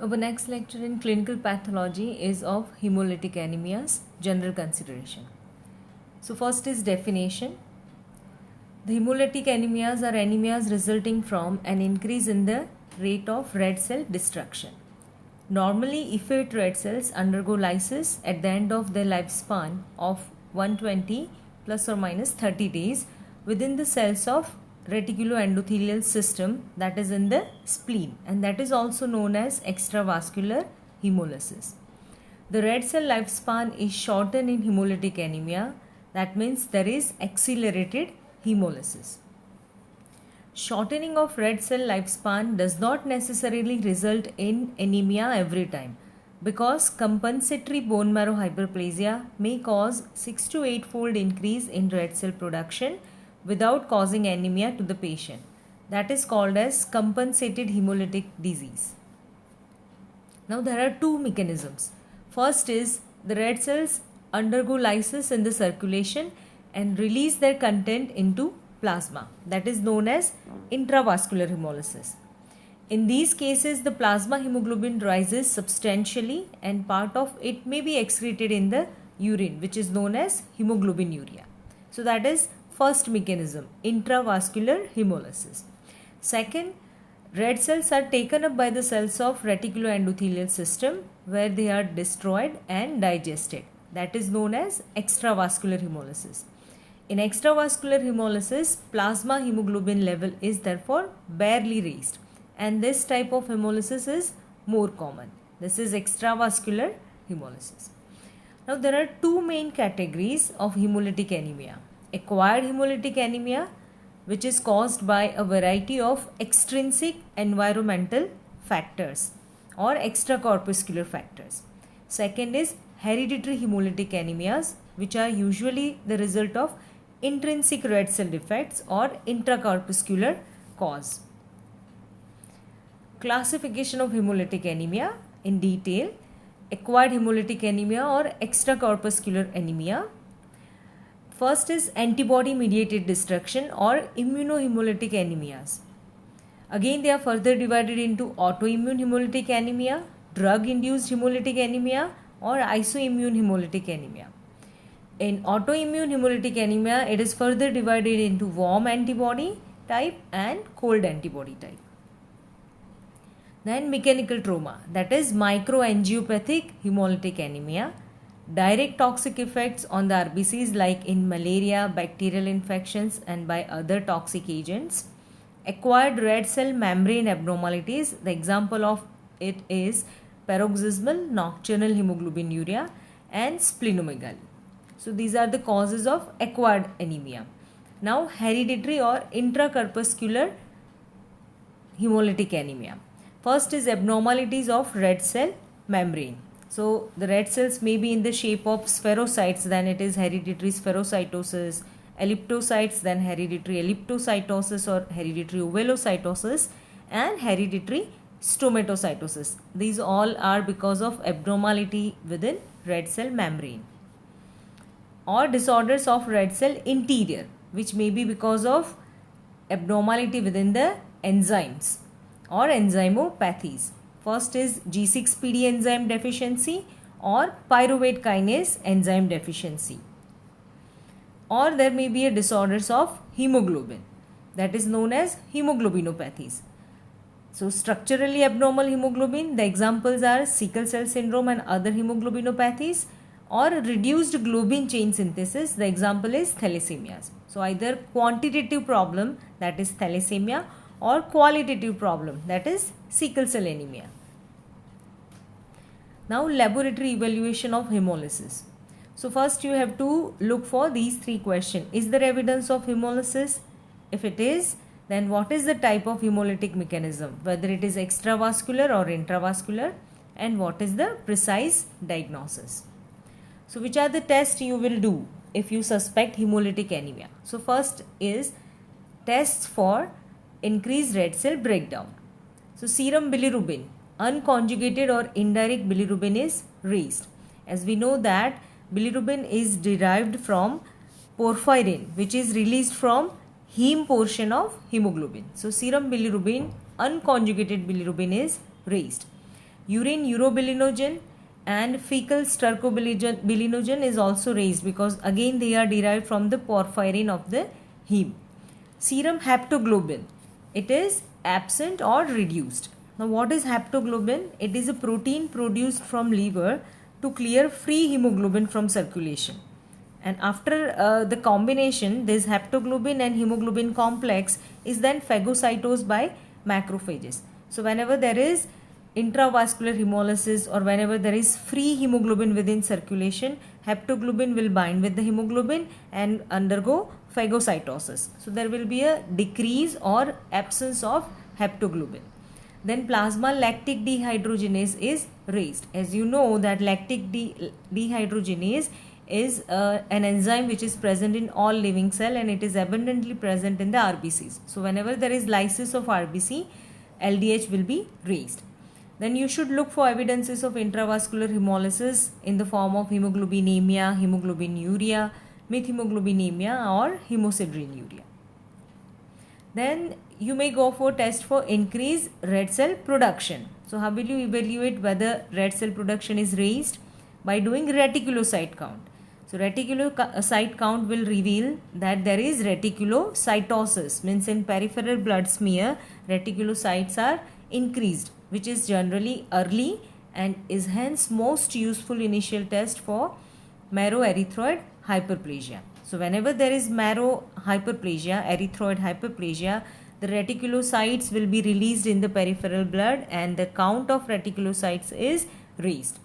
Our next lecture in clinical pathology is of hemolytic anemias, general consideration. So first is definition. The hemolytic anemias are anemias resulting from an increase in the rate of red cell destruction. Normally, effete red cells undergo lysis at the end of their lifespan of 120 plus or minus 30 days within the cells of reticuloendothelial system, that is in the spleen, and that is also known as extravascular hemolysis. The red cell lifespan is shortened in hemolytic anemia. That means there is accelerated hemolysis. Shortening of red cell lifespan does not necessarily result in anemia every time, because compensatory bone marrow hyperplasia may cause 6 to 8 fold increase in red cell production without causing anemia to the patient. That is called as compensated hemolytic disease. Now there are two mechanisms. First is the red cells undergo lysis in the circulation and release their content into plasma. That is known as intravascular hemolysis. In these cases, the plasma hemoglobin rises substantially and part of it may be excreted in the urine, which is known as hemoglobinuria. So that is first mechanism, intravascular hemolysis. Second, red cells are taken up by the cells of reticuloendothelial system where they are destroyed and digested. That is known as extravascular hemolysis. In extravascular hemolysis, plasma hemoglobin level is therefore barely raised, and this type of hemolysis is more common. This is extravascular hemolysis. Now there are two main categories of hemolytic anemia. Acquired hemolytic anemia, which is caused by a variety of extrinsic environmental factors or extracorpuscular factors. Second is hereditary hemolytic anemias, which are usually the result of intrinsic red cell defects or intracorpuscular cause. Classification of hemolytic anemia in detail: acquired hemolytic anemia or extracorpuscular anemia. First is antibody mediated destruction or immunohemolytic anemias. Again, they are further divided into autoimmune hemolytic anemia, drug induced hemolytic anemia, or isoimmune hemolytic anemia. In autoimmune hemolytic anemia, it is further divided into warm antibody type and cold antibody type. Then mechanical trauma, that is microangiopathic hemolytic anemia. Direct toxic effects on the RBCs like in malaria, bacterial infections and by other toxic agents. Acquired red cell membrane abnormalities, the example of it is paroxysmal nocturnal hemoglobinuria and splenomegaly. So these are the causes of acquired anemia. Now hereditary or intracorpuscular hemolytic anemia. First is abnormalities of red cell membrane. So the red cells may be in the shape of spherocytes, then it is hereditary spherocytosis, elliptocytes, then hereditary elliptocytosis or hereditary ovelocytosis, and hereditary stomatocytosis. These all are because of abnormality within red cell membrane. Or disorders of red cell interior, which may be because of abnormality within the enzymes or enzymopathies. First is G6PD enzyme deficiency or pyruvate kinase enzyme deficiency. Or there may be a disorders of hemoglobin, that is known as hemoglobinopathies. So structurally abnormal hemoglobin, the examples are sickle cell syndrome and other hemoglobinopathies, or reduced globin chain synthesis, the example is thalassemias. So either quantitative problem, that is thalassemia, or qualitative problem, that is sickle cell anemia. Now laboratory evaluation of hemolysis. So first you have to look for these three questions. Is there evidence of hemolysis? If it is, then what is the type of hemolytic mechanism, whether it is extravascular or intravascular, and what is the precise diagnosis. So which are the tests you will do if you suspect hemolytic anemia? So first is tests for increased red cell breakdown. So serum bilirubin, unconjugated or indirect bilirubin is raised. As we know that bilirubin is derived from porphyrin, which is released from heme portion of hemoglobin. So serum bilirubin, unconjugated bilirubin is raised. Urine urobilinogen and fecal stercobilinogen is also raised because again they are derived from the porphyrin of the heme. Serum haptoglobin, it is absent or reduced. Now what is haptoglobin? It is a protein produced from liver to clear free hemoglobin from circulation. And after the combination, this haptoglobin and hemoglobin complex is then phagocytosed by macrophages. So whenever there is intravascular hemolysis or whenever there is free hemoglobin within circulation, haptoglobin will bind with the hemoglobin and undergo phagocytosis. So there will be a decrease or absence of haptoglobin. Then plasma lactic dehydrogenase is raised. As you know that lactic dehydrogenase is an enzyme which is present in all living cell and it is abundantly present in the RBCs. So whenever there is lysis of RBC, LDH will be raised. Then you should look for evidences of intravascular hemolysis in the form of hemoglobinemia, hemoglobinuria, methemoglobinemia or hemosideриnuria. Then you may go for test for increased red cell production. So how will you evaluate whether red cell production is raised? By doing reticulocyte count. So reticulocyte count will reveal that there is reticulocytosis, means in peripheral blood smear reticulocytes are increased, which is generally early and is hence most useful initial test for marrow erythroid hyperplasia. So whenever there is marrow hyperplasia, erythroid hyperplasia, the reticulocytes will be released in the peripheral blood and the count of reticulocytes is raised.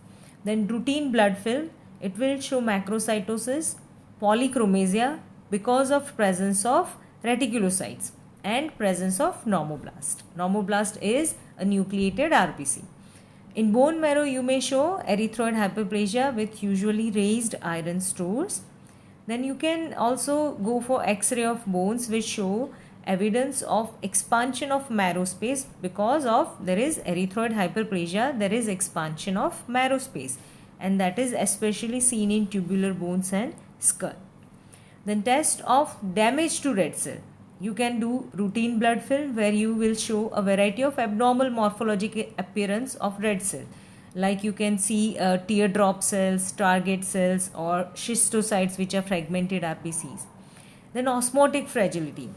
Then routine blood film, it will show macrocytosis, polychromasia because of presence of reticulocytes and presence of normoblast. Normoblast is a nucleated RBC. In bone marrow, you may show erythroid hyperplasia with usually raised iron stores. Then you can also go for X-ray of bones which show evidence of expansion of marrow space because of there is erythroid hyperplasia, there is expansion of marrow space and that is especially seen in tubular bones and skull. Then test of damage to red cell. You can do routine blood film where you will show a variety of abnormal morphologic appearance of red cell. Like you can see teardrop cells, target cells or schistocytes which are fragmented RBCs. Then osmotic fragility.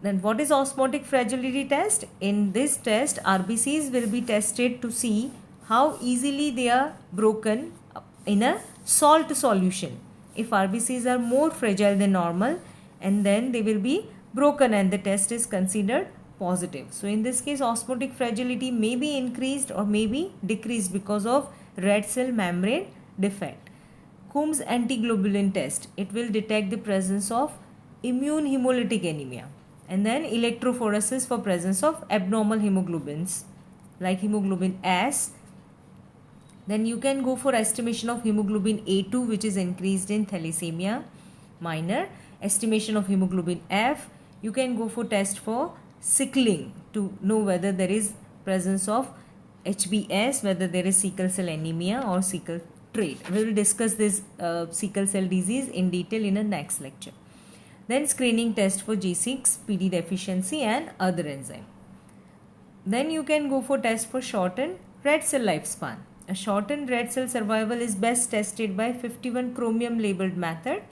Then what is osmotic fragility test? In this test, RBCs will be tested to see how easily they are broken in a salt solution. If RBCs are more fragile than normal, and then they will be broken and the test is considered positive. So in this case, osmotic fragility may be increased or may be decreased because of red cell membrane defect. Coombs antiglobulin test. It will detect the presence of immune hemolytic anemia. And then electrophoresis for presence of abnormal hemoglobins like hemoglobin S. Then you can go for estimation of hemoglobin A2 which is increased in thalassemia minor. Estimation of hemoglobin F. You can go for test for sickling to know whether there is presence of HbS, whether there is sickle cell anemia or sickle trait. We will discuss this sickle cell disease in detail in the next lecture. Then screening test for G6, PD deficiency and other enzyme. Then you can go for test for shortened red cell lifespan. A shortened red cell survival is best tested by 51 chromium labeled method.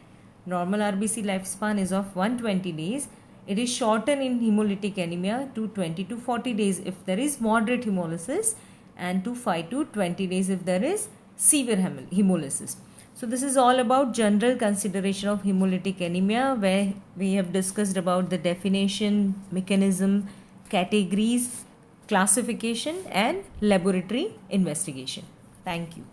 Normal RBC lifespan is of 120 days. It is shortened in hemolytic anemia to 20 to 40 days if there is moderate hemolysis and to 5 to 20 days if there is severe hemolysis. So this is all about general consideration of hemolytic anemia where we have discussed about the definition, mechanism, categories, classification and laboratory investigation. Thank you.